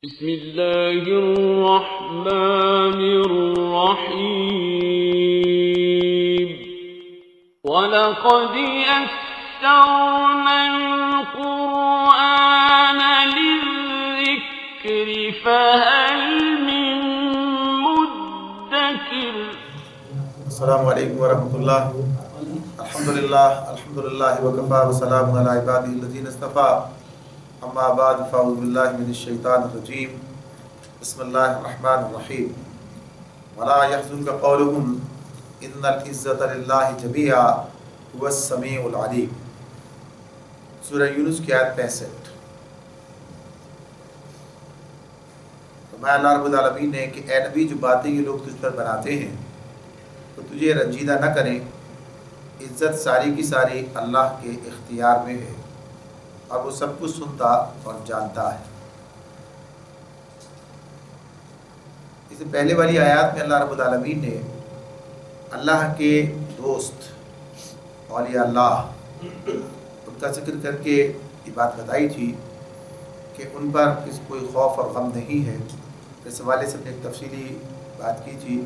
بسم اللہ الرحمن الرحیم وَلَقَدْ يَسَّرْنَا الْقُرْآنَ لِلذِّكْرِ فَهَلْ مِن مُدَّكِرٍ۔ السلام علیکم ورحمۃ اللہ۔ الحمدللہ وکفا وسلام علی عبادہ الذین اصطفیٰ، اما بعد فاعوذ باللہ من الشیطان الرجیم، بسم اللہ الرحمن الرحیم۔ ولا يحزنك قولهم ان العزۃ للہ جمیعا هو السمیع العلیم۔ سورہ یونس کی آیت 65۔ فرمایا اللہ رب العالمین نے کہ اے نبی، جو باتیں یہ لوگ تجھ پر بناتے ہیں تو تجھے رنجیدہ نہ کریں، عزت ساری کی ساری اللہ کے اختیار میں ہے اور وہ سب کچھ سنتا اور جانتا ہے۔ اس سے پہلے والی آیات میں اللہ رب العالمین نے اللہ کے دوست اولیاء اللہ ان کا ذکر کر کے یہ بات بتائی تھی کہ ان پر کوئی خوف اور غم نہیں ہے۔ اس حوالے سے نے ایک تفصیلی بات کی تھی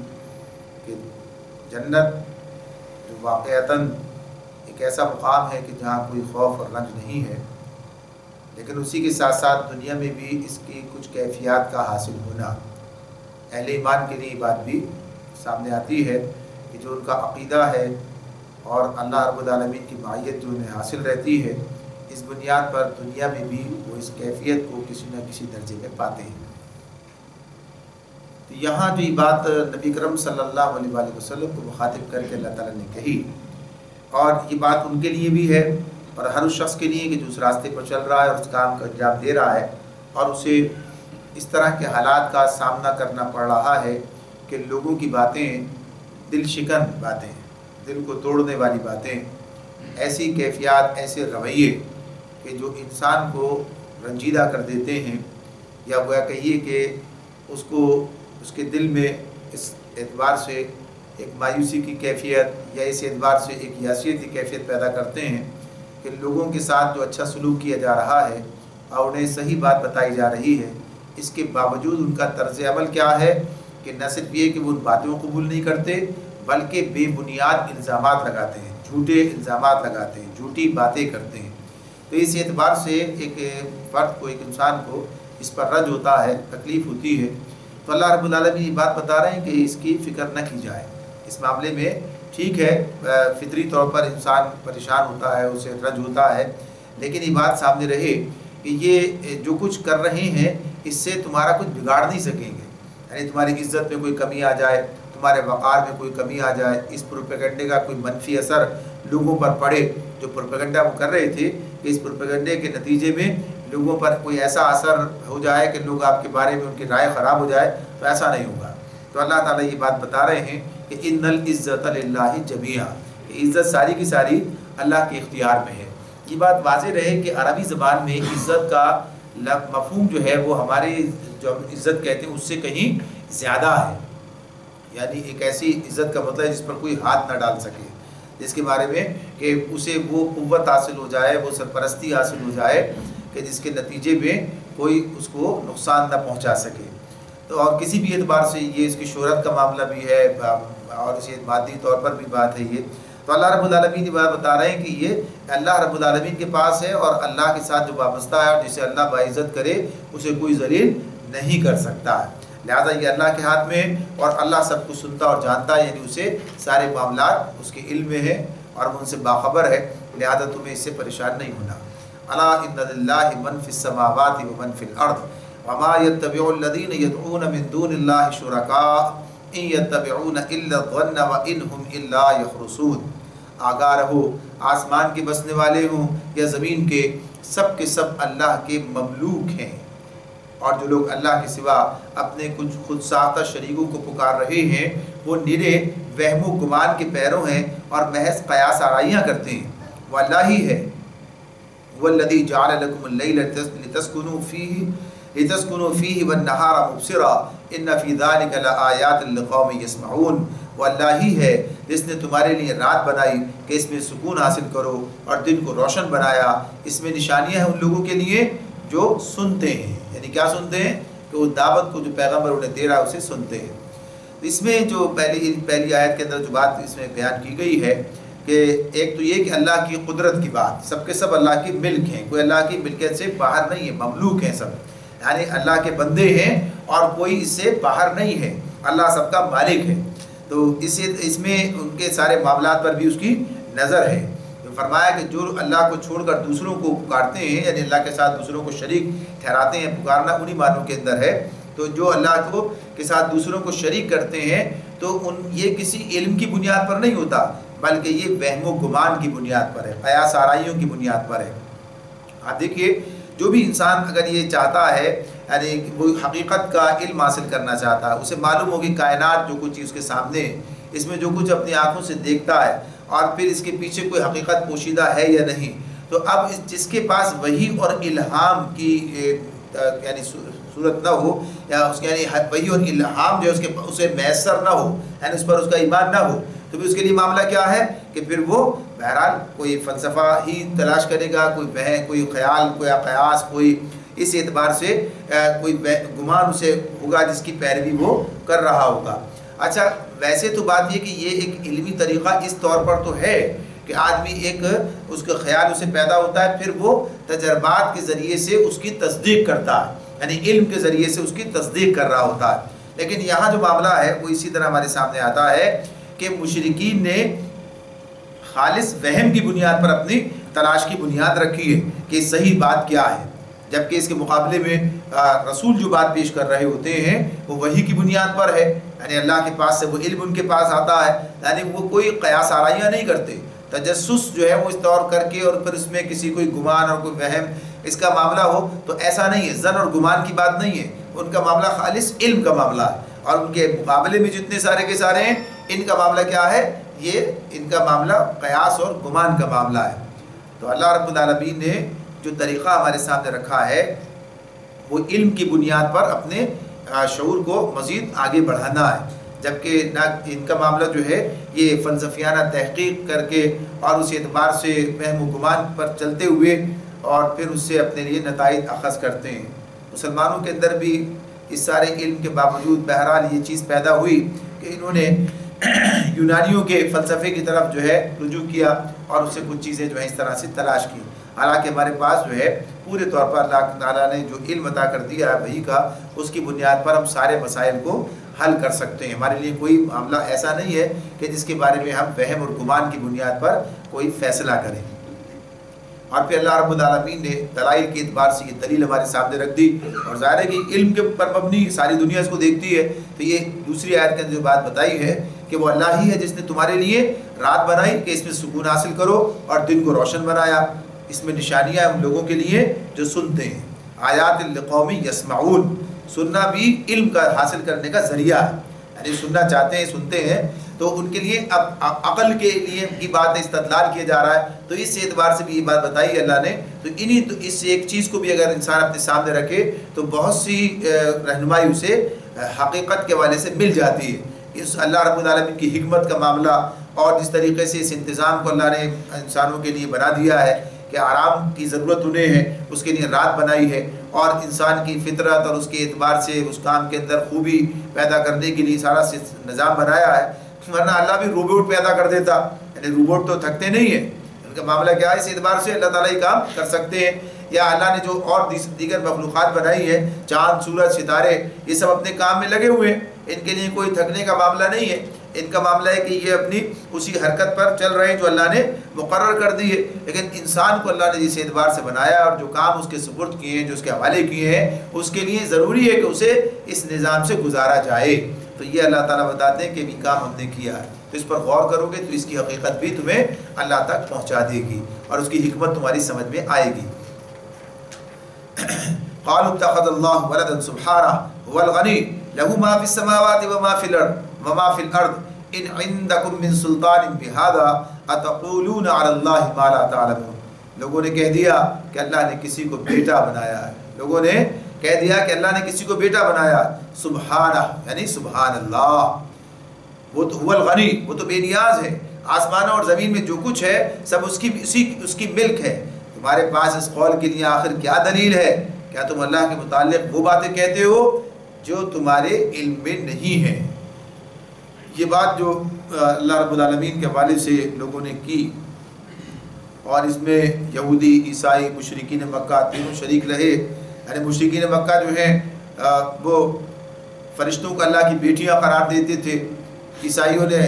کہ جنت جو واقعتاً ایک ایسا مقام ہے کہ جہاں کوئی خوف اور رنج نہیں ہے، لیکن اسی کے ساتھ ساتھ دنیا میں بھی اس کی کچھ کیفیات کا حاصل ہونا اہل ایمان کے لیے بات بھی سامنے آتی ہے کہ جو ان کا عقیدہ ہے اور اللہ رب العالمین کی معیت جو انہیں حاصل رہتی ہے، اس بنیاد پر دنیا میں بھی وہ اس کیفیت کو کسی نہ کسی درجے میں پاتے ہیں۔ تو یہاں جو یہ بات نبی کرم صلی اللہ علیہ وآلہ وسلم کو مخاطب کر کے اللہ تعالیٰ نے کہی، اور یہ بات ان کے لیے بھی ہے اور ہر اس شخص کے لیے کہ جو اس راستے پر چل رہا ہے اور اس کام کا انجام دے رہا ہے اور اسے اس طرح کے حالات کا سامنا کرنا پڑ رہا ہے کہ لوگوں کی باتیں دل شکن باتیں، دل کو توڑنے والی باتیں، ایسی کیفیات، ایسے رویے کہ جو انسان کو رنجیدہ کر دیتے ہیں، یا گویا کہیے کہ اس کو اس کے دل میں اس اعتبار سے ایک مایوسی کی کیفیت یا اس اعتبار سے ایک یاسیت کی کیفیت پیدا کرتے ہیں کہ لوگوں کے ساتھ جو اچھا سلوک کیا جا رہا ہے اور انہیں صحیح بات بتائی جا رہی ہے، اس کے باوجود ان کا طرز عمل کیا ہے کہ نہ صرف یہ کہ وہ ان باتوں کو قبول نہیں کرتے بلکہ بے بنیاد الزامات لگاتے ہیں، جھوٹے الزامات لگاتے ہیں، جھوٹی باتیں کرتے ہیں۔ تو اس اعتبار سے ایک فرد کو، ایک انسان کو اس پر رنج ہوتا ہے، تکلیف ہوتی ہے۔ تو اللہ رب العالمین یہ بات بتا رہے ہیں کہ اس کی فکر نہ کی جائے۔ اس معاملے میں ٹھیک ہے، فطری طور پر انسان پریشان ہوتا ہے، اسے رنج ہوتا ہے، لیکن یہ بات سامنے رہے کہ یہ جو کچھ کر رہے ہیں اس سے تمہارا کچھ بگاڑ نہیں سکیں گے، یعنی تمہاری عزت میں کوئی کمی آ جائے، تمہارے وقار میں کوئی کمی آ جائے، اس پروپیگنڈے کا کوئی منفی اثر لوگوں پر پڑے، جو پروپیگنڈا وہ کر رہے تھے کہ اس پروپیگنڈے کے نتیجے میں لوگوں پر کوئی ایسا اثر ہو جائے کہ لوگ آپ کے بارے میں ان کی رائے خراب ہو جائے، تو ایسا نہیں ہوگا۔ تو اللہ تعالیٰ یہ بات بتا رہے ہیں کہ ان العزت للہ جمیعا، کہ عزت ساری کی ساری اللہ کے اختیار میں ہے۔ یہ بات واضح رہے کہ عربی زبان میں عزت کا مفہوم جو ہے وہ ہمارے جو عزت کہتے ہیں اس سے کہیں زیادہ ہے، یعنی ایک ایسی عزت کا مطلب ہے جس پر کوئی ہاتھ نہ ڈال سکے، جس کے بارے میں کہ اسے وہ قوت حاصل ہو جائے، وہ سرپرستی حاصل ہو جائے کہ جس کے نتیجے میں کوئی اس کو نقصان نہ پہنچا سکے۔ تو اور کسی بھی اعتبار سے یہ اس کی شہرت کا معاملہ بھی ہے اور اسی مادی طور پر بھی بات ہے یہ۔ تو اللہ رب العالمین یہ بات بتا رہے ہیں کہ یہ اللہ رب العالمین کے پاس ہے، اور اللہ کے ساتھ جو وابستہ ہے اور جسے اللہ باعزت کرے اسے کوئی ذلیل نہیں کر سکتا ہے، لہٰذا یہ اللہ کے ہاتھ میں ہے اور اللہ سب کچھ سنتا اور جانتا ہے، یعنی اسے سارے معاملات اس کے علم میں ہیں اور وہ ان سے باخبر ہے، لہذا تمہیں اس سے پریشان نہیں ہونا۔ الا ان للہ من فی السماوات ومن فی الارض وما يتبع الذين يدعون من دون الله شركاء ان يتبعون الا الظن وان هم الا يخرصون۔ آگاہ رہو، آسمان کے بسنے والے ہوں یا زمین کے سب اللہ کے مملوک ہیں، اور جو لوگ اللہ کے سوا اپنے کچھ خود ساختہ شریکوں کو پکار رہے ہیں وہ نرے وہم و گمان کے پیروں ہیں اور محض قیاس آرائیاں کرتے ہیں۔ وہ اللہ ہی ہے، والذی جعل لکم اللیل لتسکنوا فیہ والنہار مبصرا ان فی ذلک لآیات لقوم یسمعون۔ وہ اللہ ہی ہے جس نے تمہارے لیے رات بنائی کہ اس میں سکون حاصل کرو اور دن کو روشن بنایا، اس میں نشانیاں ہیں ان لوگوں کے لیے جو سنتے ہیں۔ یعنی کیا سنتے ہیں کہ وہ دعوت کو جو پیغمبر انہیں دے رہا ہے اسے سنتے ہیں۔ اس میں جو پہلی آیت کے اندر جو بات اس میں بیان کی گئی ہے کہ ایک تو یہ کہ اللہ کی قدرت کی بات، سب کے سب اللہ کی ملک ہیں، کوئی اللہ کی ملکیت سے باہر نہیں ہے، مملوک ہیں سب، یعنی اللہ کے بندے ہیں اور کوئی اس سے باہر نہیں ہے، اللہ سب کا مالک ہے۔ تو اس میں ان کے سارے معاملات پر بھی اس کی نظر ہے۔ فرمایا کہ جو اللہ کو چھوڑ کر دوسروں کو پکارتے ہیں، یعنی اللہ کے ساتھ دوسروں کو شریک ٹھہراتے ہیں، پکارنا انہی معنوں کے اندر ہے، تو جو اللہ کو کے ساتھ دوسروں کو شریک کرتے ہیں تو یہ کسی علم کی بنیاد پر نہیں ہوتا، بلکہ یہ وہم و گمان کی بنیاد پر ہے، قیاس آرائیوں کی بنیاد پر ہے۔ آپ دیکھیے جو بھی انسان اگر یہ چاہتا ہے، یعنی وہ حقیقت کا علم حاصل کرنا چاہتا ہے، اسے معلوم ہوگی کائنات جو کچھ اس کے سامنے ہے، اس میں جو کچھ اپنی آنکھوں سے دیکھتا ہے اور پھر اس کے پیچھے کوئی حقیقت پوشیدہ ہے یا نہیں، تو اب جس کے پاس وحی اور الہام کی یعنی صورت نہ ہو، یا اس کے یعنی وحی اور الہام جو ہے اسے میسر نہ ہو، یعنی اس پر اس کا ایمان نہ ہو، تو پھر اس کے لیے معاملہ کیا ہے کہ پھر وہ بہرحال کوئی فلسفہ ہی تلاش کرے گا، کوئی خیال، کوئی قیاس، کوئی اس اعتبار سے کوئی گمان اسے ہوگا جس کی پیروی وہ کر رہا ہوگا۔ اچھا ویسے تو بات یہ کہ یہ ایک علمی طریقہ اس طور پر تو ہے کہ آدمی ایک اس کا خیال اسے پیدا ہوتا ہے، پھر وہ تجربات کے ذریعے سے اس کی تصدیق کرتا ہے، یعنی علم کے ذریعے سے اس کی تصدیق کر رہا ہوتا ہے۔ لیکن یہاں جو معاملہ ہے وہ اسی طرح ہمارے سامنے آتا ہے کہ مشرکین نے خالص وہم کی بنیاد پر اپنی تلاش کی بنیاد رکھی ہے کہ صحیح بات کیا ہے، جبکہ اس کے مقابلے میں رسول جو بات پیش کر رہے ہوتے ہیں وہ وحی کی بنیاد پر ہے، یعنی اللہ کے پاس سے وہ علم ان کے پاس آتا ہے، یعنی وہ کوئی قیاس آرائیاں نہیں کرتے، تجسس جو ہے وہ اس طور کر کے اور پھر اس میں کسی کوئی گمان اور کوئی وہم اس کا معاملہ ہو تو ایسا نہیں ہے، ظن اور گمان کی بات نہیں ہے، ان کا معاملہ خالص علم کا معاملہ ہے، اور ان کے مقابلے میں جتنے سارے کے سارے ہیں ان کا معاملہ کیا ہے، یہ ان کا معاملہ قیاس اور گمان کا معاملہ ہے۔ تو اللہ رب العالمین نے جو طریقہ ہمارے سامنے رکھا ہے وہ علم کی بنیاد پر اپنے شعور کو مزید آگے بڑھانا ہے، جبکہ نہ ان کا معاملہ جو ہے یہ فلسفیانہ تحقیق کر کے اور اس اعتبار سے وہم و گمان پر چلتے ہوئے اور پھر اس سے اپنے لیے نتائج اخذ کرتے ہیں۔ مسلمانوں کے اندر بھی اس سارے علم کے باوجود بہرحال یہ چیز پیدا ہوئی کہ انہوں نے یونانیوں کے فلسفے کی طرف جو ہے رجوع کیا اور اس سے کچھ چیزیں جو ہیں اس طرح سے تلاش کی، حالانکہ ہمارے پاس جو ہے پورے طور پر اللہ تعالیٰ نے جو علم عطا کر دیا ہے وحی کا، اس کی بنیاد پر ہم سارے مسائل کو حل کر سکتے ہیں۔ ہمارے لیے کوئی معاملہ ایسا نہیں ہے کہ جس کے بارے میں ہم وہم اور گمان کی بنیاد پر کوئی فیصلہ کریں۔ اور پھر اللہ رب العالمین نے دلائل کے اعتبار سے یہ دلیل ہمارے سامنے رکھ دی، اور ظاہر ہے کہ علم کے پر مبنی ساری دنیا اس کو دیکھتی ہے، تو یہ دوسری آیت کے اندر جو بات بتائی ہے کہ وہ اللہ ہی ہے جس نے تمہارے لیے رات بنائی کہ اس میں سکون حاصل کرو اور دن کو روشن بنایا، اس میں نشانیاں ان لوگوں کے لیے جو سنتے ہیں، آیات لقوم یسمعون، سننا بھی علم کا حاصل کرنے کا ذریعہ ہے، یعنی سننا چاہتے ہیں سنتے ہیں تو ان کے لیے اب عقل کے لیے کی بات استدلال کیا جا رہا ہے، تو اس اعتبار سے بھی یہ بات بتائی اللہ نے، تو اس ایک چیز کو بھی اگر انسان اپنے سامنے رکھے تو بہت سی رہنمائی اسے حقیقت کے حوالے سے مل جاتی ہے۔ اس اللہ رب العالمین کی حکمت کا معاملہ اور جس طریقے سے اس انتظام کو اللہ نے انسانوں کے لیے بنا دیا ہے کہ آرام کی ضرورت انہیں ہے، اس کے لیے رات بنائی ہے، اور انسان کی فطرت اور اس کے اعتبار سے اس کام کے اندر خوبی پیدا کرنے کے لیے سارا نظام بنایا ہے، ورنہ اللہ بھی روبوٹ پیدا کر دیتا، یعنی روبوٹ تو تھکتے نہیں ہیں، ان کا معاملہ کیا ہے، اس اعتبار سے اللہ تعالیٰ یہ کام کر سکتے ہیں۔ یا اللہ نے جو اور دیگر مخلوقات بنائی ہے، چاند، سورج، ستارے، یہ سب اپنے کام میں لگے ہوئے ہیں، ان کے لیے کوئی تھکنے کا معاملہ نہیں ہے، ان کا معاملہ ہے کہ یہ اپنی اسی حرکت پر چل رہے ہیں جو اللہ نے مقرر کر دی ہے۔ لیکن انسان کو اللہ نے جس اعتبار سے بنایا اور جو کام اس کے سپرد کیے ہیں، جو اس کے حوالے کیے ہیں، اس کے لیے ضروری ہے کہ اسے اس نظام سے گزارا جائے۔ تو یہ اللہ تعالیٰ بتاتے ہیں کہ بھی کام ہم نے کیا ہے، تو اس پر غور کرو گے تو اس کی حقیقت بھی تمہیں اللہ تک پہنچا دے گی اور اس کی حکمت تمہاری سمجھ میں آئے گی۔ قالوا اتخذ الله ولدا سبحانه هو الغني له ما في السماوات وما في الارض ان عندكم من سلطان بهذا اتقولون على الله ما لا تعلمون۔ لوگوں نے کہہ دیا کہ اللہ نے کسی کو بیٹا بنایا ہے، لوگوں نے کہہ دیا کہ اللہ نے کسی کو بیٹا بنایا، سبحانہ یعنی سبحان اللہ، وہ تو هو الغنی، وہ تو بے نیاز ہے، آسمانوں اور زمین میں جو کچھ ہے سب اس کی ملک ہے۔ تمہارے پاس اس قول کے لیے آخر کیا دلیل ہے کیا تم اللہ کے متعلق وہ باتیں کہتے ہو جو تمہارے علم میں نہیں ہیں؟ یہ بات جو اللہ رب العالمین کے حوالے سے لوگوں نے کی، اور اس میں یہودی، عیسائی، مشرکین مکہ تینوں شریک رہے۔ یعنی مشرکین مکہ جو ہیں وہ فرشتوں کو اللہ کی بیٹیاں قرار دیتے تھے، عیسائیوں نے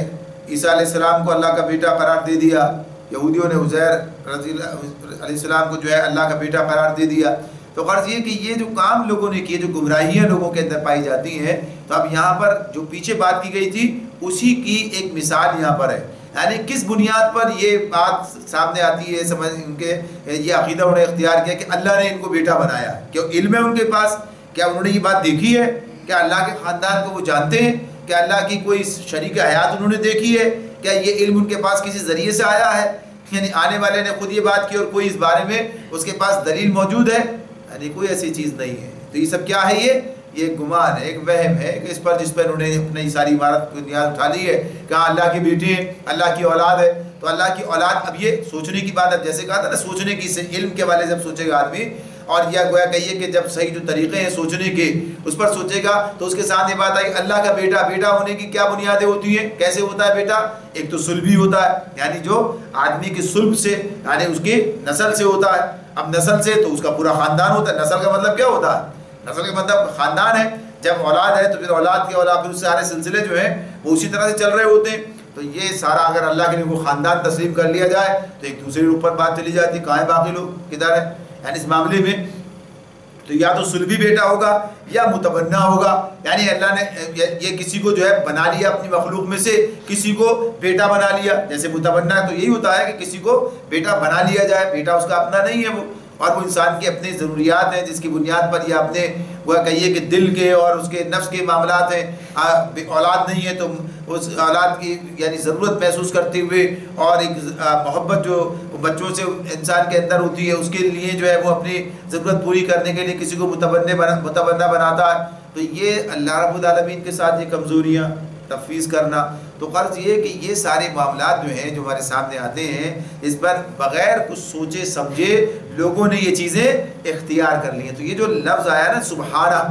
عیسیٰ علیہ السلام کو اللہ کا بیٹا قرار دے دیا، یہودیوں نے عزیر علیہ السلام کو جو ہے اللہ کا بیٹا قرار دے دیا۔ تو غرض یہ کہ یہ جو کام لوگوں نے کیے، جو گمراہیاں لوگوں کے اندر پائی جاتی ہیں، تو اب یہاں پر جو پیچھے بات کی گئی تھی اسی کی ایک مثال یہاں پر ہے۔ یعنی کس بنیاد پر یہ بات سامنے آتی ہے، سمجھ ان کے یہ عقیدہ انہوں نے اختیار کیا کہ اللہ نے ان کو بیٹا بنایا؟ کیا علم ہے ان کے پاس؟ کیا انہوں نے یہ بات دیکھی ہے؟ کیا اللہ کے خاندان کو وہ جانتے ہیں؟ کیا اللہ کی کوئی شریک حیات انہوں نے دیکھی ہے؟ کیا یہ علم ان کے پاس کسی ذریعے سے آیا ہے؟ یعنی آنے والے نے خود یہ بات کی اور کوئی اس بارے میں اس کے پاس دلیل موجود ہے؟ یعنی کوئی ایسی چیز نہیں ہے۔ تو یہ سب کیا ہے؟ یہ گمان ہے، ایک وہم ہے کہ اس پر جس پر انہوں نے اپنی ساری عمارت کی بنیاد اٹھا لی ہے، کہاں اللہ کی بیٹی ہے، اللہ کی اولاد ہے۔ تو اللہ کی اولاد، اب یہ سوچنے کی بات ہے، جیسے کہا تھا نا سوچنے کی، علم کے والے جب سوچے گا آدمی، اور یہ گویا کہیے کہ جب صحیح جو طریقے ہیں سوچنے کے اس پر سوچے گا تو اس کے ساتھ یہ بات آئی اللہ کا بیٹا، بیٹا ہونے کی کیا بنیادیں ہوتی ہیں، کیسے ہوتا ہے بیٹا؟ ایک تو صلبی ہوتا ہے، یعنی جو آدمی کی صلب سے، یعنی اس کی نسل سے ہوتا ہے۔ اب نسل سے تو اس کا پورا خاندان ہوتا ہے۔ نسل کا مطلب کیا ہوتا ہے؟ نسل کا مطلب خاندان ہے۔ جب اولاد ہے تو پھر اولاد کی اولاد، پھر اس سارے سلسلے جو ہیں وہ اسی طرح سے چل رہے ہوتے ہیں۔ تو یہ سارا اگر اللہ کے لیے وہ خاندان تسلیم کر لیا جائے تو ایک دوسرے کے اوپر بات چلی جاتی، کہاں ہیں باقی لوگ، کدھر ہیں؟ یعنی اس معاملے میں تو یا تو صلبی بیٹا ہوگا یا متبنہ ہوگا، یعنی اللہ نے یہ کسی کو جو ہے بنا لیا اپنی مخلوق میں سے، کسی کو بیٹا بنا لیا۔ جیسے متبنہ تو یہی ہوتا ہے کہ کسی کو بیٹا بنا لیا جائے، بیٹا اس کا اپنا نہیں ہے، وہ اور وہ انسان کی اپنی ضروریات ہیں جس کی بنیاد پر یہ اپنے وہ کہیے کہ دل کے اور اس کے نفس کے معاملات ہیں۔ اولاد نہیں ہے تو اس اولاد کی یعنی ضرورت محسوس کرتے ہوئے اور ایک محبت جو بچوں سے انسان کے اندر ہوتی ہے، اس کے لیے جو ہے وہ اپنی ضرورت پوری کرنے کے لیے کسی کو متبنہ بناتا ہے۔ تو یہ اللہ رب العالمین کے ساتھ یہ کمزوریاں تفویض کرنا، تو غرض یہ کہ یہ سارے معاملات جو ہیں جو ہمارے سامنے آتے ہیں، اس پر بغیر کچھ سوچے سمجھے لوگوں نے یہ چیزیں اختیار کر لی ہیں۔ تو یہ جو لفظ آیا نا سبحانہ،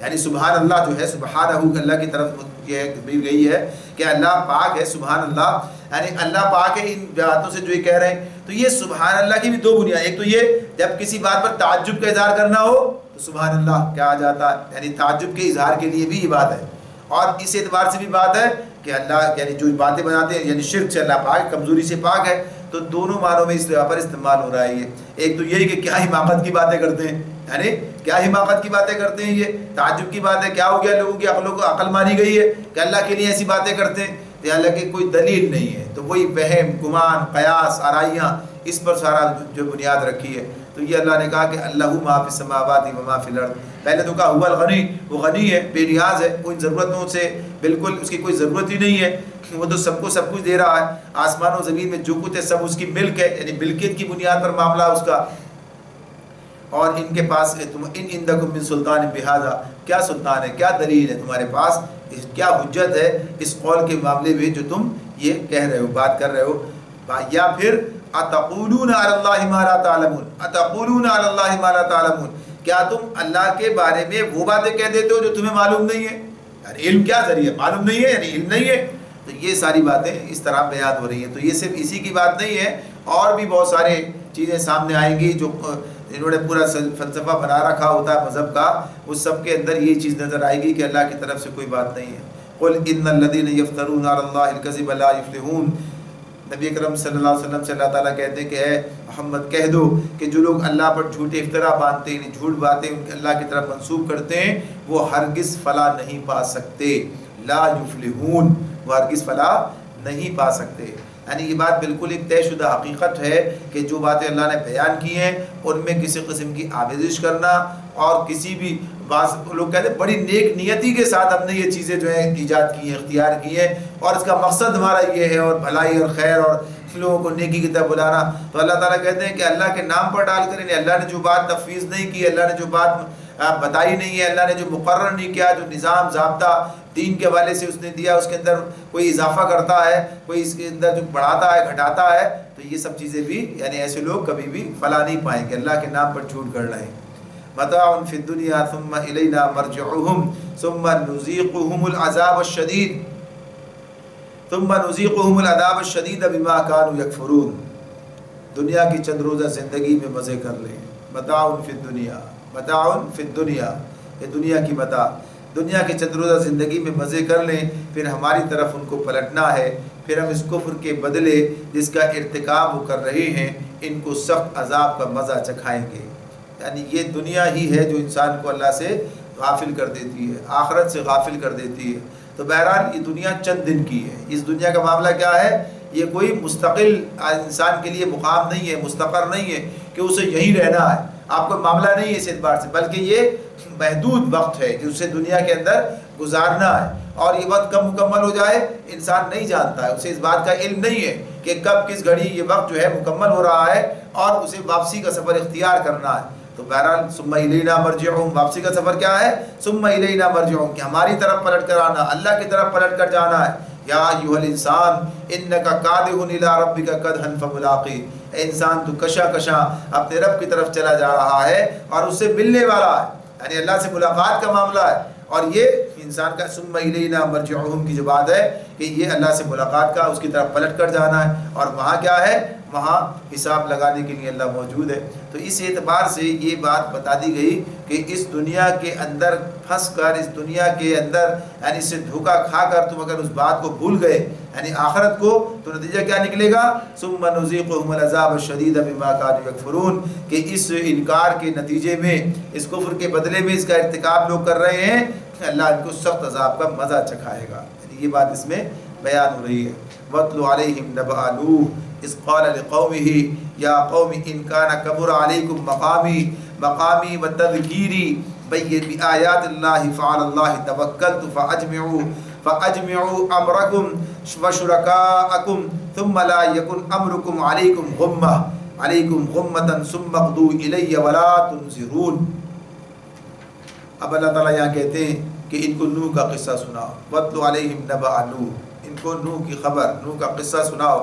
یعنی سبحان اللہ جو ہے، سبحانہ اللہ کی طرف یہ بھی گئی ہے کہ اللہ پاک ہے، سبحان اللہ، یعنی اللہ پاک ہے ان باتوں سے جو یہ کہہ رہے ہیں۔ تو یہ سبحان اللہ کی بھی دو بنیاد، ایک تو یہ جب کسی بات پر تعجب کا اظہار کرنا ہو تو سبحان اللہ کہا جاتا ہے، یعنی تعجب کے اظہار کے لیے بھی یہ بات ہے، اور اس اعتبار سے بھی بات ہے کہ اللہ یعنی جو باتیں بناتے ہیں یعنی شرک سے اللہ پاک، کمزوری سے پاک ہے۔ تو دونوں معنوں میں اس جگہ پر استعمال ہو رہا ہے یہ۔ ایک تو یہی کہ کیا حماقت کی باتیں کرتے ہیں، یعنی کیا حماقت کی باتیں کرتے ہیں، یہ تعجب کی بات ہے، کیا ہو گیا لوگوں کی عقلوں کو عقل ماری گئی ہے کہ اللہ کے لیے ایسی باتیں کرتے ہیں، حالانکہ کوئی دلیل نہیں ہے۔ تو وہی وہم، گمان، قیاس، آرائیاں، اس پر سارا جو بنیاد رکھی ہے۔ تو یہ اللہ نے کہا کہ اللہ ما فی السماوات و ما فی الارض، پہلے تو کہا هو الغنی، وہ غنی ہے، بے نیاز ہے، کوئی ضرورتوں سے بالکل اس کی کوئی ضرورت ہی نہیں ہے، وہ تو سب کو سب کچھ دے رہا ہے، آسمان و زمین میں جو کچھ ہے سب اس کی ملک ہے، یعنی ملکیت کی بنیاد پر معاملہ اس کا۔ اور ان کے پاس تم ان عندکم من سلطان بہذا، کیا سلطان ہے، کیا دلیل ہے تمہارے پاس، کیا حجت ہے اس قول کے معاملے میں جو تم یہ کہہ رہے ہو، بات کر رہے ہو؟ یا پھر اتقولون علی اللہ ما لا تعلمون، اتقولون علی اللہ ما لا تعلمون، کیا تم اللہ کے بارے میں وہ باتیں کہہ دیتے ہو جو تمہیں معلوم نہیں ہے؟ یعنی علم کیا ذریعہ، معلوم نہیں ہے یعنی علم نہیں ہے۔ تو یہ ساری باتیں اس طرح بیان ہو رہی ہیں۔ تو یہ صرف اسی کی بات نہیں ہے، اور بھی بہت سارے چیزیں سامنے آئیں گی جو انہوں نے پورا فلسفہ بنا رکھا ہوتا ہے مذہب کا، اس سب کے اندر یہ چیز نظر آئے گی کہ اللہ کی طرف سے کوئی بات نہیں ہے۔ قل ان الذین یفترون علی اللہ الکذب لا یفلحون، نبی اکرم صلی اللہ علیہ وسلم سے اللہ تعالیٰ کہتے ہیں کہ اے محمد کہہ دو کہ جو لوگ اللہ پر جھوٹے افطرا باندھتے ہیں، جھوٹ باتیں اللہ کی طرف منسوب کرتے ہیں، وہ ہرگز فلاح نہیں پا سکتے، لا یفلحون، وہ ہرگز فلاح نہیں پا سکتے۔ یعنی یہ بات بالکل ایک طے شدہ حقیقت ہے کہ جو باتیں اللہ نے بیان کی ہیں ان میں کسی قسم کی آمیزش کرنا اور کسی بھی بعض لوگ کہتے ہیں بڑی نیک نیتی کے ساتھ ہم نے یہ چیزیں جو ہیں ایجاد کی ہیں، اختیار کی ہیں، اور اس کا مقصد ہمارا یہ ہے اور بھلائی اور خیر اور لوگوں کو نیکی کی طرف بلانا، تو اللہ تعالیٰ کہتے ہیں کہ اللہ کے نام پر ڈال کر انہیں اللہ نے جو بات تفویض نہیں کی، اللہ نے جو بات بتائی نہیں ہے، اللہ نے جو مقرر نہیں کیا، جو نظام ضابطہ دین کے حوالے سے اس نے دیا، اس کے اندر کوئی اضافہ کرتا ہے، کوئی اس کے اندر جو بڑھاتا ہے گھٹاتا ہے، تو یہ سب چیزیں بھی یعنی ایسے لوگ کبھی بھی فلاح نہیں پائیں گے، اللہ کے نام پر جھوٹ گڑھ رہے ہیں۔ متاع فی الدنیا ثم الینا مرجعہم ثم نذیقہم العذاب الشدید بما كانوا یکفرون. دنیا کی چند روزہ زندگی میں مزے کر لیں. متاع فی الدنیا، متاع فی الدنیا، یہ دنیا کی متاع، دنیا کی چند روزہ زندگی میں مزے کر لیں، پھر ہماری طرف ان کو پلٹنا ہے، پھر ہم اس کفر کے بدلے جس کا ارتکاب وہ کر رہے ہیں ان کو سخت عذاب کا مزہ چکھائیں گے. یعنی یہ دنیا ہی ہے جو انسان کو اللہ سے غافل کر دیتی ہے، آخرت سے غافل کر دیتی ہے. تو بہرحال یہ دنیا چند دن کی ہے. اس دنیا کا معاملہ کیا ہے؟ یہ کوئی مستقل انسان کے لیے مقام نہیں ہے، مستقر نہیں ہے کہ اسے یہیں رہنا ہے. آپ کو معاملہ نہیں ہے اس اعتبار سے، بلکہ یہ محدود وقت ہے جو اسے دنیا کے اندر گزارنا ہے. اور یہ وقت کب مکمل ہو جائے انسان نہیں جانتا ہے، اسے اس بات کا علم نہیں ہے کہ کب کس گھڑی یہ وقت جو ہے مکمل ہو رہا ہے اور اسے واپسی کا سفر اختیار کرنا ہے. تو بہرحال ثم الینا مرجعہم، واپسی کا سفر کیا ہے؟ ثم الینا مرجعہم، کہ ہماری طرف پلٹ کر آنا، اللہ کی طرف پلٹ کر جانا ہے. یا ایھا الانسان انک کادح الی ربک کدحا فملاقی، اے انسان تو کشا کشا اپنے رب کی طرف چلا جا رہا ہے اور اس سے ملنے والا ہے، یعنی اللہ سے ملاقات کا معاملہ ہے. اور یہ انسان کا ثم الینا مرجعہم کی جو بات ہے کہ یہ اللہ سے ملاقات کا، اس کی طرف پلٹ کر جانا ہے، اور وہاں کیا ہے؟ وہاں حساب لگانے کے لیے اللہ موجود ہے. تو اس اعتبار سے یہ بات بتا دی گئی کہ اس دنیا کے اندر پھنس کر، اس دنیا کے اندر یعنی اس سے دھوکہ کھا کر تم اگر اس بات کو بھول گئے یعنی آخرت کو، تو نتیجہ کیا نکلے گا؟ ثم نذیقہم العذاب الشدید بما کانوا یکفرون، کہ اس انکار کے نتیجے میں، اس کفر کے بدلے میں اس کا ارتکاب لوگ کر رہے ہیں، اللہ ان کو سخت عذاب کا مزہ چکھائے گا. یعنی یہ بات اس میں بیان ہو رہی ہے. وَاتْلُ عَلَيْهِمْ نَبَأَ نُوحٍ إِذْ قَالَ لِقَوْمِهِ يَا قَوْمِ إِنْ كَانَ كَبُرَ عَلَيْكُمْ مَقَامِي وَتَذْكِيرِي بِآيَاتِ اللَّهِ فَعَلَى اللَّهِ تَوَكَّلْتُ فَأَجْمِعُوا أَمْرَكُمْ وَشُرَكَاءَكُمْ ثُمَّ لَا يَكُنْ أَمْرُكُمْ عَلَيْكُمْ غُمَّةً ثُمَّ اقْضُوا إِلَيَّ وَلَا تُنْظِرُونِ. اب اللہ تعالیٰ یہاں کہتے ہیں کہ ان کو نوح کا قصہ سناؤ. وَاتْلُ عَلَيْهِمْ نَبَأَ نُوحٍ، ان کو نوح کی خبر، نوح کا قصہ سناؤ.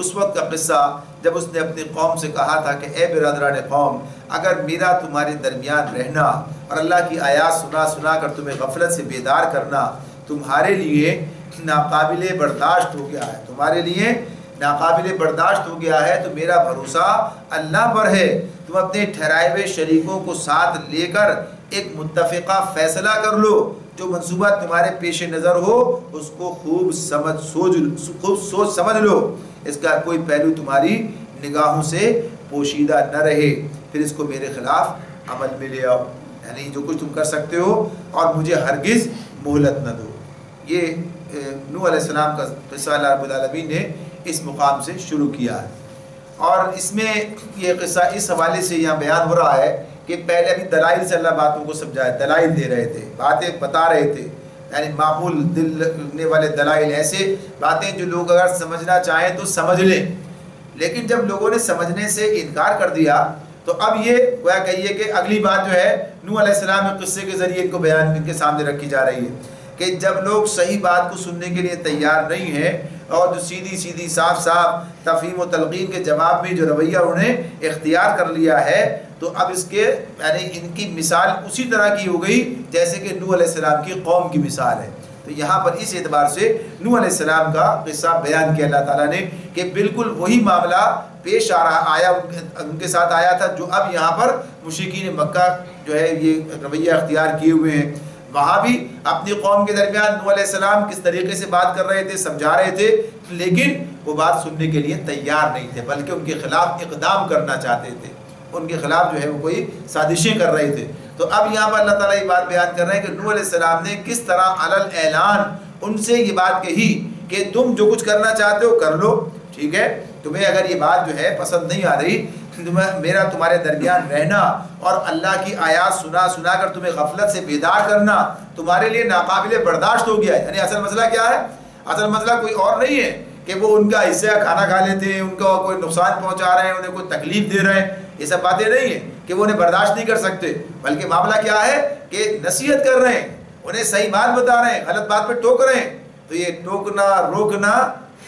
اس وقت کا قصہ جب اس نے اپنی قوم سے کہا تھا کہ اے برادران قوم، اگر میرا تمہارے درمیان رہنا اور اللہ کی آیات سنا سنا کر تمہیں غفلت سے بیدار کرنا تمہارے لیے ناقابل برداشت ہو گیا ہے، تمہارے لیے ناقابل برداشت ہو گیا ہے، تو میرا بھروسہ اللہ پر ہے. تم اپنے ٹھہرائے ہوئے شریکوں کو ساتھ لے کر ایک متفقہ فیصلہ کر لو، جو منصوبہ تمہارے پیش نظر ہو اس کو خوب سوچ سمجھ لو، اس کا کوئی پہلو تمہاری نگاہوں سے پوشیدہ نہ رہے، پھر اس کو میرے خلاف عمل میں لے آؤ. یعنی جو کچھ تم کر سکتے ہو اور مجھے ہرگز مہلت نہ دو. یہ نوح علیہ السلام کا قصہ اللہ رب العالمین نے اس مقام سے شروع کیا ہے. اور اس میں یہ قصہ اس حوالے سے یہاں بیان ہو رہا ہے کہ پہلے ابھی دلائل سے اللہ باتوں کو سمجھائے، دلائل دے رہے تھے، باتیں بتا رہے تھے، یعنی معقول دل رکھنے والے دلائل، ایسے باتیں جو لوگ اگر سمجھنا چاہیں تو سمجھ لیں. لیکن جب لوگوں نے سمجھنے سے انکار کر دیا تو اب یہ گویا کہیے کہ اگلی بات جو ہے نوح علیہ السلام کے قصے کے ذریعے ان کو بیان ان کے سامنے رکھی جا رہی ہے کہ جب لوگ صحیح بات کو سننے کے لیے تیار نہیں ہیں اور جو سیدھی سیدھی صاف صاف تفہیم و تلقین کے جواب میں جو رویہ انہوں نے اختیار کر لیا ہے، تو اب اس کے یعنی ان کی مثال اسی طرح کی ہو گئی جیسے کہ نوح علیہ السلام کی قوم کی مثال ہے. تو یہاں پر اس اعتبار سے نوح علیہ السلام کا قصہ بیان کیا اللہ تعالیٰ نے کہ بالکل وہی معاملہ پیش آیا ان کے ساتھ آیا تھا جو اب یہاں پر مشرکین مکہ جو ہے یہ رویہ اختیار کیے ہوئے ہیں. وہاں بھی اپنی قوم کے درمیان نوح علیہ السلام کس طریقے سے بات کر رہے تھے، سمجھا رہے تھے، لیکن وہ بات سننے کے لیے تیار نہیں تھے، بلکہ ان کے خلاف اقدام کرنا چاہتے تھے، ان کے خلاف جو ہے وہ کوئی سازشیں کر رہے تھے. تو اب یہاں پر اللہ تعالیٰ یہ بات بیان کر رہے ہیں کہ نوح علیہ السلام نے کس طرح علی اعلان ان سے یہ بات کہی کہ تم جو کچھ کرنا چاہتے ہو کر لو، ٹھیک ہے، تمہیں اگر یہ بات جو ہے پسند نہیں آ رہی، میرا تمہارے درمیان رہنا اور اللہ کی آیات سنا سنا کر تمہیں غفلت سے بیدار کرنا تمہارے لیے ناقابل برداشت ہو گیا ہے. یعنی اصل مسئلہ کیا ہے؟ اصل مسئلہ کوئی اور نہیں ہے کہ وہ ان کا حصہ کھانا کھا لیتے ہیں، ان کو کوئی نقصان پہنچا رہے ہیں، انہیں کوئی تکلیف دے رہے ہیں، یہ سب باتیں نہیں ہیں کہ وہ انہیں برداشت نہیں کر سکتے، بلکہ معاملہ کیا ہے کہ نصیحت کر رہے ہیں، انہیں صحیح بات بتا رہے ہیں، غلط بات پہ ٹوک رہے ہیں. تو یہ ٹوکنا روکنا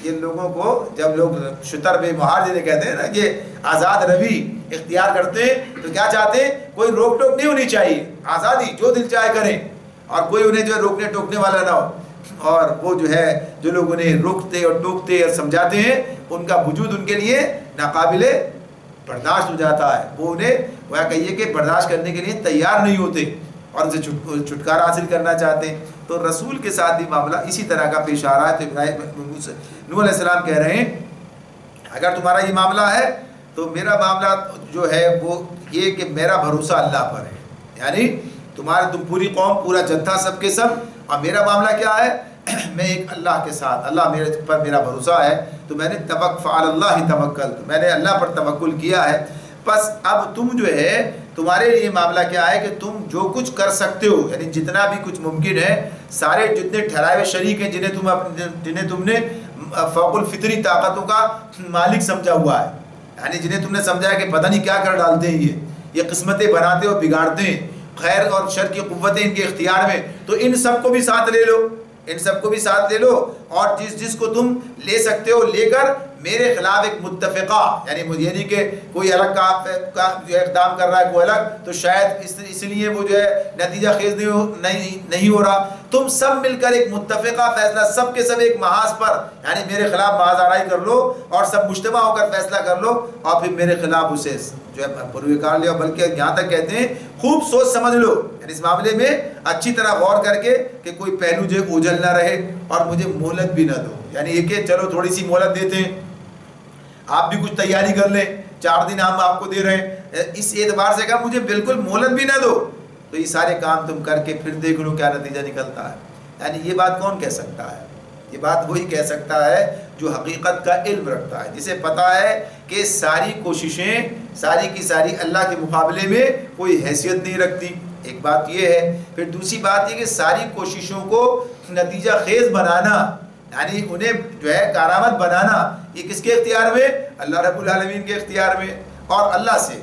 یہ لوگوں کو جب لوگ شتر بے مہار جنہیں کہتے ہیں نا کہ آزاد روی اختیار کرتے ہیں تو کیا چاہتے ہیں؟ کوئی روک ٹوک نہیں ہونی چاہیے، آزادی جو دل چاہے کریں، اور کوئی انہیں جو ہے روکنے ٹوکنے والا نہ ہو. اور وہ جو ہے جو لوگ انہیں روکتے اور ٹوکتے اور سمجھاتے ہیں ان کا وجود ان کے لیے ناقابل برداشت ہو جاتا ہے. وہ انہیں وہ کہیے کہ برداشت کرنے کے لیے تیار نہیں ہوتے اور ان سے چھٹکارا حاصل کرنا چاہتے ہیں. تو رسول کے ساتھ بھی معاملہ اسی طرح کا پیش آ رہا ہے. تو نوح علیہ السلام کہہ رہے ہیں اگر تمہارا یہ معاملہ ہے تو میرا معاملہ جو ہے وہ یہ کہ میرا بھروسہ اللہ پر ہے. یعنی تم پوری قوم پورا جتھا سب کے سب، اور میرا معاملہ کیا ہے؟ میں ایک اللہ کے ساتھ، اللہ میرے پر میرا بھروسہ ہے، تو میں نے فعلی اللہ توکلت، میں نے اللہ پر توکل کیا ہے. بس اب تم جو ہے تمہارے لیے معاملہ کیا ہے کہ تم جو کچھ کر سکتے ہو، یعنی جتنا بھی کچھ ممکن ہے، سارے جتنے ٹھہرائے ہوئے شریک ہیں جنہیں تم نے فوق الفطری طاقتوں کا مالک سمجھا ہوا ہے، یعنی جنہیں تم نے سمجھا ہے کہ پتہ نہیں کیا کر ڈالتے ہیں، یہ قسمتیں بناتے اور بگاڑتے ہیں، خیر اور شر کی قوتیں ان کے اختیار میں، تو ان سب کو بھی ساتھ لے لو، ان سب کو بھی ساتھ لے لو، اور جس کو تم لے سکتے ہو لے کر میرے خلاف ایک متفقہ، یعنی مجھے نہیں کہ کوئی الگ کا جو اقدام کر رہا ہے کوئی الگ، تو شاید اس لیے وہ جو ہے نتیجہ خیز نہیں ہو رہا. تم سب مل کر ایک متفقہ فیصلہ، سب کے سب ایک محاذ پر، یعنی میرے خلاف محاذ آرائی کر لو اور سب مجتمع ہو کر فیصلہ کر لو، اور پھر میرے خلاف اسے جو ہے پروکار لے. بلکہ یہاں تک کہتے ہیں خوب سوچ سمجھ لو، یعنی اس معاملے میں اچھی طرح غور کر کے کہ کوئی پہلو جو اوجھل نہ رہے اور مجھے مہلت بھی نہ دو. یعنی یہ کہ چلو تھوڑی سی مہلت دیتے ہیں، آپ بھی کچھ تیاری کر لیں، 4 دن ہم آپ کو دے رہے ہیں، اس اعتبار سے کہا مجھے بالکل مہلت بھی نہ دو، تو یہ سارے کام تم کر کے پھر دیکھ لو کیا نتیجہ نکلتا ہے. یعنی یہ بات کون کہہ سکتا ہے؟ یہ بات وہی کہہ سکتا ہے جو حقیقت کا علم رکھتا ہے، جسے پتہ ہے کہ ساری کوششیں ساری کی ساری اللہ کے مقابلے میں کوئی حیثیت نہیں رکھتی. ایک بات یہ ہے. پھر دوسری بات یہ کہ ساری کوششوں کو نتیجہ خیز بنانا، یعنی انہیں جو ہے کارآمد بنانا، یہ کس کے اختیار میں؟ اللہ رب العالمین کے اختیار میں. اور اللہ سے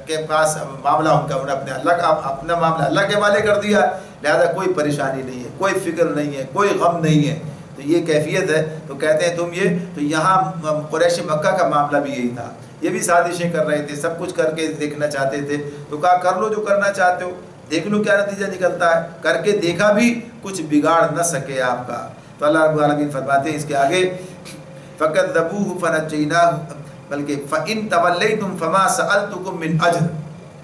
کے پاس معاملہ ان کا، انہیں اپنا معاملہ اللہ کے حوالے کر دیا، لہذا کوئی پریشانی نہیں ہے، کوئی فکر نہیں ہے، کوئی غم نہیں ہے. تو یہ کیفیت ہے. تو کہتے ہیں تم یہ، تو یہاں قریش مکہ کا معاملہ بھی یہی تھا، یہ بھی سازشیں کر رہے تھے، سب کچھ کر کے دیکھنا چاہتے تھے. تو کہا کر لو جو کرنا چاہتے ہو، دیکھ لو کیا نتیجہ نکلتا ہے. کر کے دیکھا بھی کچھ بگاڑ نہ سکے آپ کا. تو اللہ رب العالمین فرماتے ہیں اس کے آگے فَكَذَّبُوهُ فَنَجَّيْنَاهُ بلکہ فَإِن تَوَلَّيْتُمْ فَمَا سَأَلْتُكُم مِّنْ أَجْرٍ.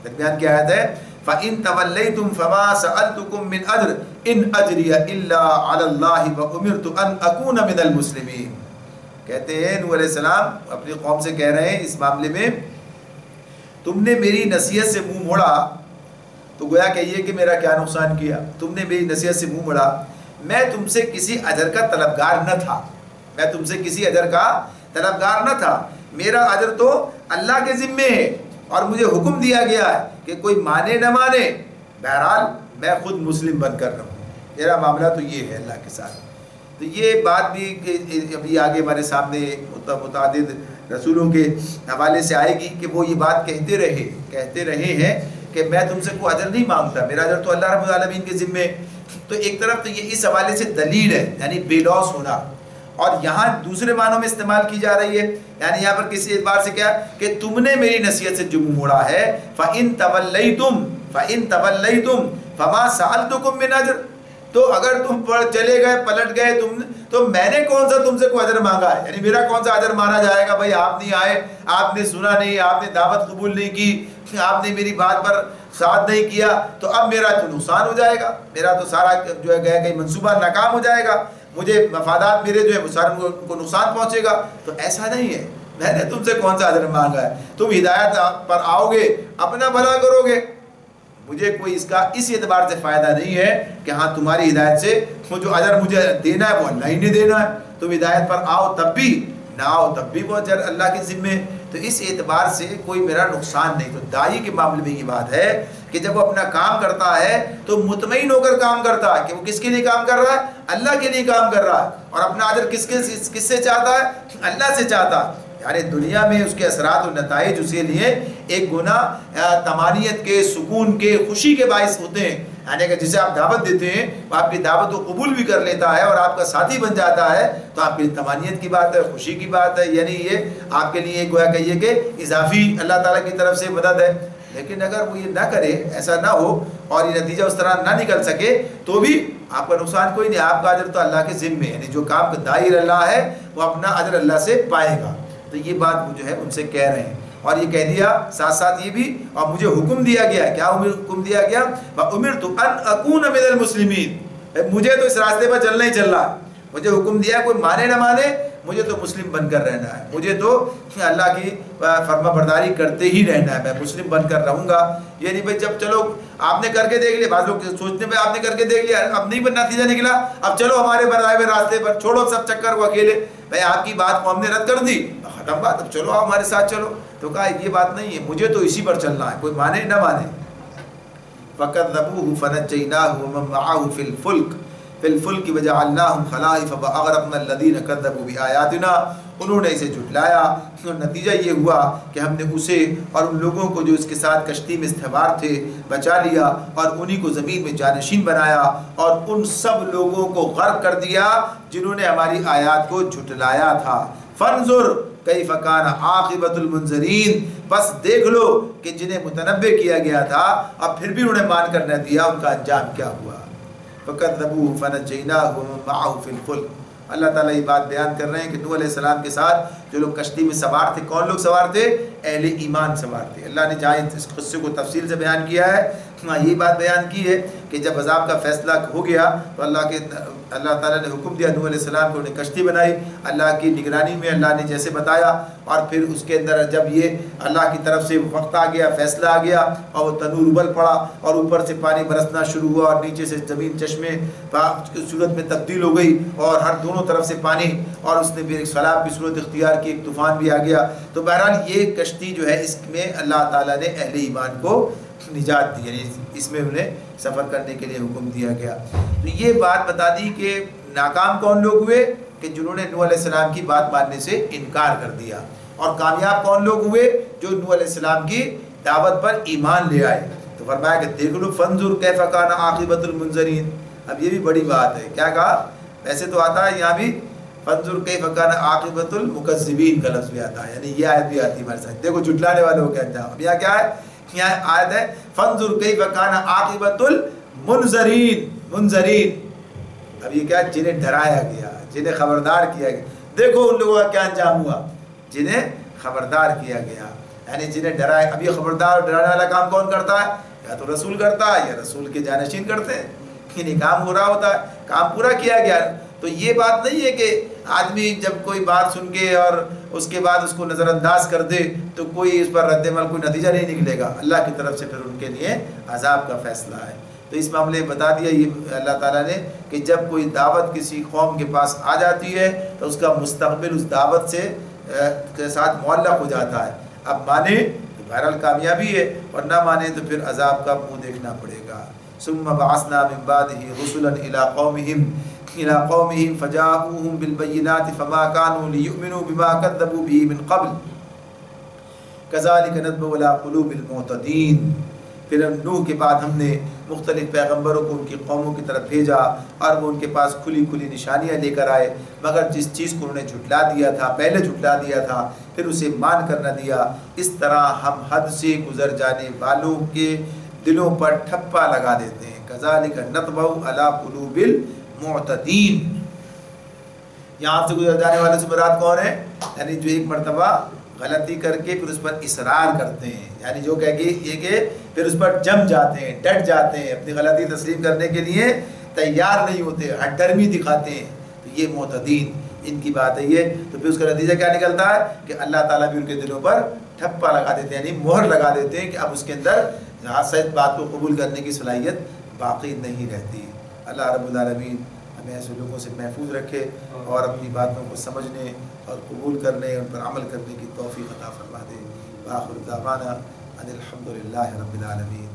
درمیان کی آیت ہے فَإِن تَوَلَّيْتُمْ فَمَا سَأَلْتُكُم مِّنْ أَجْرٍ إِنْ أَجْرِيَ إِلَّا عَلَى اللَّهِ وَأُمِرْتُ أَنْ أَكُونَ مِنَ الْمُسْلِمِينَ. کہتے ہیں نوح علیہ السلام اپنی قوم سے کہہ رہے ہیں اس معاملے میں، تم نے میری نصیحت سے منہ موڑا تو گویا کہ یہ کہ میرا کیا نقصان کیا. تم نے میری نصیحت سے منہ موڑا، میں تم سے کسی اجر کا طلبگار نہ تھا، میں تم سے کسی اجر کا طلبگار نہ تھا. میرا اجر تو اللہ کے ذمے ہے اور مجھے حکم دیا گیا ہے کہ کوئی مانے نہ مانے، بہرحال میں خود مسلم بن کر رہوں. میرا معاملہ تو یہ ہے اللہ کے ساتھ. تو یہ بات بھی کہ ابھی آگے ہمارے سامنے متعدد رسولوں کے حوالے سے آئے گی کہ وہ یہ بات کہتے رہے ہیں کہ میں تم سے کوئی اجر نہیں مانگتا، میرا اجر تو اللہ رب العالمین کے ذمے. تو ایک طرف تو یہ اس حوالے سے دلیل ہے، یعنی بے لوث ہونا، اور یہاں دوسرے معنوں میں استعمال کی جا رہی ہے. یعنی یہاں پر کسی اعتبار سے کیا کہ تم نے میری نصیحت سے جو موڑا ہے، فَإِن تَوَلَّيْتُمْ فَمَا سَأَلْتُكُم مِّنْ أَجْرٍ. تو اگر تم چلے گئے پلٹ گئے تو میں نے کون سا تم سے کوئی اجر مانگا ہے؟ یعنی میرا کون سا اجر مانا جائے گا؟ بھائی آپ نہیں آئے، آپ نے سنا نہیں، آپ نے دعوت قبول نہیں کی، آپ نے میری بات پر ساتھ نہیں کیا، تو اب میرا تو نقصان ہو جائے گا، میرا تو سارا جو ہے گیا کہیں منصوبہ ناکام ہو جائے گا، مجھے مفادات میرے جو ہے سارے کو نقصان پہنچے گا. تو ایسا نہیں ہے، میں نے تم سے کون سا اجر مانگا ہے؟ تم ہدایت پر آؤ گے، اپنا بھلا کرو گے، مجھے کوئی اس اعتبار سے فائدہ نہیں ہے کہ ہاں تمہاری ہدایت سے جو اجر مجھے دینا ہے وہ اللہ ہی نے دینا ہے. تم ہدایت پر آؤ تب بھی، نہ آؤ تب بھی وہ اجر اللہ کے ذمے. تو اس اعتبار سے کوئی میرا نقصان نہیں. تو داعی کے معاملے میں یہ بات ہے کہ جب وہ اپنا کام کرتا ہے تو مطمئن ہو کر کام کرتا ہے کہ وہ کس کے لیے کام کر رہا ہے؟ اللہ کے لیے کام کر رہا ہے. اور اپنا اجر کس سے چاہتا ہے؟ اللہ سے چاہتا ہے. یعنی دنیا میں اس کے اثرات و نتائج اس کے لیے ایک گناہ طمانیت کے، سکون کے، خوشی کے باعث ہوتے ہیں. یعنی کہ جسے آپ دعوت دیتے ہیں وہ آپ کی دعوت کو قبول بھی کر لیتا ہے اور آپ کا ساتھی بن جاتا ہے تو آپ کے لیے طمانینت کی بات ہے، خوشی کی بات ہے، یعنی یہ آپ کے لیے گویا کہیے کہ اضافی اللہ تعالیٰ کی طرف سے مدد ہے۔ لیکن اگر وہ یہ نہ کرے، ایسا نہ ہو اور یہ نتیجہ اس طرح نہ نکل سکے تو بھی آپ کا نقصان کوئی نہیں، آپ کا اجر تو اللہ کے ذمے ہے، یعنی جو کام کا داعی اللہ ہے وہ اپنا اجر اللہ سے پائے گا۔ تو یہ بات وہ جو ہے ان سے کہہ رہے ہیں، اور یہ کہہ دیا ساتھ ساتھ یہ بھی، اور مجھے حکم دیا گیا، کیا حکم دیا گیا؟ وَأُمِرْتُ أَنْ أَكُونَ مِنَ الْمُسْلِمِينَ، مجھے تو اس راستے پر چلنا ہی چل رہا ہے، مجھے حکم دیا، کوئی مانے نہ مانے مجھے تو مسلم بن کر رہنا ہے، مجھے تو اللہ کی فرما برداری کرتے ہی رہنا ہے، میں مسلم بن کر رہوں گا۔ یہ نہیں بھائی جب چلو آپ نے کر کے دیکھ لیا، بعض لوگ سوچنے میں آپ نے کر کے دیکھ لیا، اب نہیں نتیجہ نکلا، اب چلو ہمارے بنائے ہوئے راستے پر چھوڑو سب چکر کو اکیلے، بھائی آپ کی بات قوم نے رد کر دی، ختم بات، اب چلو ہمارے ساتھ چلو۔ تو کہا یہ بات نہیں ہے، مجھے تو اسی پر چلنا ہے، کوئی مانے نہ مانے۔ فَكَذَّبُوهُ فَنَجَّيْنَاهُ وَمَن مَّعَهُ فِي الْفُلْكِ وَجَعَلْنَاهُمْ خَلَائِفَ وَأَغْرَقْنَا الَّذِينَ كَذَّبُوا بِآيَاتِنَا، انہوں نے اسے جھٹلایا، نتیجہ یہ ہوا کہ ہم نے اسے اور ان لوگوں کو جو اس کے ساتھ کشتی میں استوار تھے بچا لیا، اور انہی کو زمین میں جانشین بنایا، اور ان سب لوگوں کو غرق کر دیا جنہوں نے ہماری آیات کو جھٹلایا تھا۔ فَانظُرْ کیف کان عاقبۃ المنذرین، بس دیکھ لو کہ جنہیں متنبع کیا گیا تھا اب پھر بھی انہیں مان کر نہ دیا، ان کا انجام کیا ہوا۔ فَكَذَّبُوهُ فَنَجَّيْنَاهُ وَمَن مَّعَهُ فِي الْفُلْكِ، اللہ تعالیٰ یہ بات بیان کر رہے ہیں کہ نوح علیہ السلام کے ساتھ جو لوگ کشتی میں سوار تھے، کون لوگ سوار تھے؟ اہل ایمان سوار تھے۔ اللہ نے جہاں اس قصے کو تفصیل سے بیان کیا ہے، یہی بات بیان کی ہے کہ جب عذاب کا فیصلہ ہو گیا تو اللہ تعالیٰ نے حکم دیا نوح علیہ السلام کو، انہیں کشتی بنائی اللہ کی نگرانی میں، اللہ نے جیسے بتایا، اور پھر اس کے اندر جب یہ اللہ کی طرف سے وقت آ گیا، فیصلہ آ گیا، اور وہ تنور ابل پڑا اور اوپر سے پانی برسنا شروع ہوا اور نیچے سے زمین چشمے کی صورت میں تبدیل ہو گئی اور ہر دونوں طرف سے پانی، اور اس نے بھی ایک سیلاب کی صورت اختیار کی، ایک طوفان بھی آ گیا۔ تو بہرحال یہ کشتی جو ہے اس میں اللہ تعالیٰ نے اہل ایمان کو نجات دی، یعنی اس میں انہیں سفر کرنے کے لیے حکم دیا گیا۔ تو یہ بات بتا دی کہ ناکام کون لوگ ہوئے کہ جنہوں نے نوح علیہ السلام کی بات ماننے سے انکار کر دیا، اور کامیاب کون لوگ ہوئے جو نوح علیہ السلام کی دعوت پر ایمان لے آئے۔ تو فرمایا کہ دیکھ لو فانظر کیف کان عاقبۃ المنذرین۔ اب یہ بھی بڑی بات ہے، کیا کہا؟ ویسے تو آتا ہے یہاں بھی فانظر کیف کان عاقبۃ المکذبین کا لفظ بھی آتا ہے، یعنی یہ آیت بھی آتی ہے ہمارے ساتھ، دیکھو جھٹلانے والوں کا انجام۔ اب یہاں کیا ہے؟ یہاں آیت ہے فانظر کیف کان عاقبۃ المنذرین، منذرین۔ اب یہ کیا؟ جنہیں ڈرایا گیا، جنہیں خبردار کیا گیا۔ دیکھو ان لوگوں کا کیا انجام ہوا، جنہیں خبردار کیا گیا، یعنی جنہیں ڈرایا۔ اب یہ خبردار ڈرانے والا کام کون کرتا ہے؟ یا تو رسول کرتا ہے یا رسول کے جانشین کرتے ہیں، یعنی کام ہو رہا ہوتا ہے، کام پورا کیا گیا۔ تو یہ بات نہیں ہے کہ آدمی جب کوئی بات سن کے اور اس کے بعد اس کو نظر انداز کر دے تو کوئی اس پر رد عمل، کوئی نتیجہ نہیں نکلے گا، اللہ کی طرف سے پھر ان کے لیے عذاب کا فیصلہ ہے۔ تو اس معاملے بتا دیا یہ اللہ تعالیٰ نے کہ جب کوئی دعوت کسی قوم کے پاس آ جاتی ہے تو اس کا مستقبل اس دعوت سے کے ساتھ معلق ہو جاتا ہے، اب مانے تو بہرحال کامیابی ہے، اور نہ مانے تو پھر عذاب کا منہ دیکھنا پڑے گا۔ ثم بعثنا من بعده رسلا الى قومهم فجاءوهم بالبينات فما كانوا ليؤمنوا بما كذبوا به من قبل كذلك نطبع على قلوب المعتدين۔ پھر نوح کے بعد ہم نے مختلف پیغمبروں کو ان کی قوموں کی طرف بھیجا، اور وہ ان کے پاس کھلی کھلی نشانیاں لے کر آئے، مگر جس چیز کو انہوں نے جھٹلا دیا تھا، پہلے جھٹلا دیا تھا، پھر اسے مان کر نہ دیا، اس طرح ہم حد سے گزر جانے والوں کے دلوں پر ٹھپا لگا دیتے ہیں۔ کذالک نطبع علی قلوب المعتدین۔ یہاں سے گزر جانے والے سے مراد کون ہے؟ یعنی جو ایک مرتبہ غلطی کر کے پھر اس پر اصرار کرتے ہیں، یعنی جو کہہ کے یہ کہ پھر اس پر جم جاتے ہیں، ڈٹ جاتے ہیں، اپنی غلطی تسلیم کرنے کے لیے تیار نہیں ہوتے، ہٹ ڈرمی دکھاتے ہیں، تو یہ معتدین ان کی بات ہے یہ۔ تو پھر اس کا نتیجہ کیا نکلتا ہے کہ اللہ تعالیٰ بھی ان کے دلوں پر ٹھپا لگا دیتے ہیں، یعنی مہر لگا دیتے ہیں کہ اب اس کے اندر سچ بات کو قبول کرنے کی صلاحیت باقی نہیں رہتی۔ اللہ رب العالمین ہمیں ایسے لوگوں سے محفوظ رکھے اور اپنی باتوں کو سمجھنے اور قبول کرنے، ان پر عمل کرنے کی توفیق عطا فرما دے۔ وآخر دعوانا ان الحمد للہ رب العالمین۔